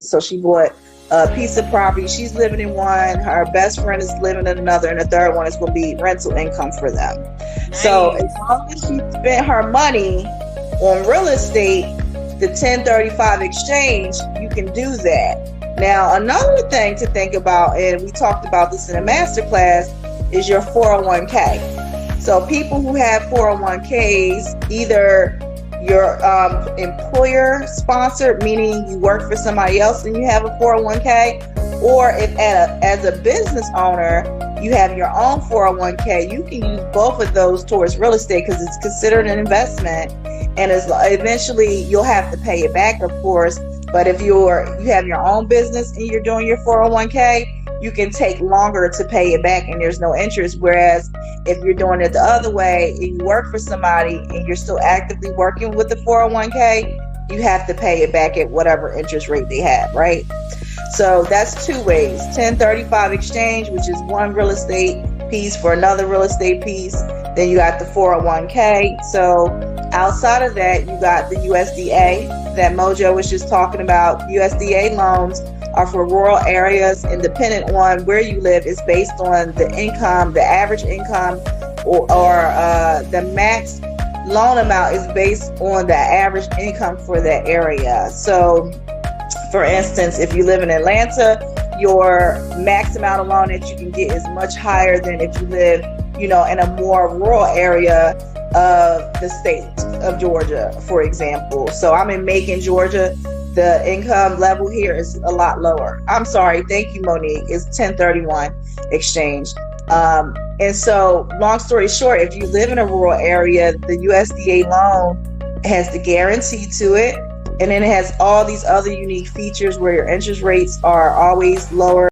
So she bought a piece of property. She's living in one, her best friend is living in another, and the third one is going to be rental income for them. Nice. So as long as she spent her money on real estate, the 1035 exchange, you can do that. Now, another thing to think about, and we talked about this in a masterclass, is your 401k. So people who have 401ks, either your employer sponsored, meaning you work for somebody else and you have a 401k, or if as a business owner you have your own 401k, you can use both of those towards real estate because it's considered an investment, and eventually you'll have to pay it back, of course. But if you have your own business and you're doing your 401k, you can take longer to pay it back and there's no interest. Whereas if you're doing it the other way and you work for somebody and you're still actively working with the 401k, you have to pay it back at whatever interest rate they have, right? So that's two ways. 1035 exchange, which is one real estate piece for another real estate piece. Then you got the 401k. So outside of that, you got the USDA that Mojo was just talking about. USDA loans are for rural areas and dependent on where you live is based on the income, the average income, or the max loan amount is based on the average income for that area. So for instance, if you live in Atlanta, your max amount of loan that you can get is much higher than if you live, in a more rural area of the state of Georgia, for example. So I'm in Macon, Georgia. The income level here is a lot lower. I'm sorry. Thank you, Monique. It's 1031 exchange. And so long story short, if you live in a rural area, the USDA loan has the guarantee to it. And then it has all these other unique features where your interest rates are always lower.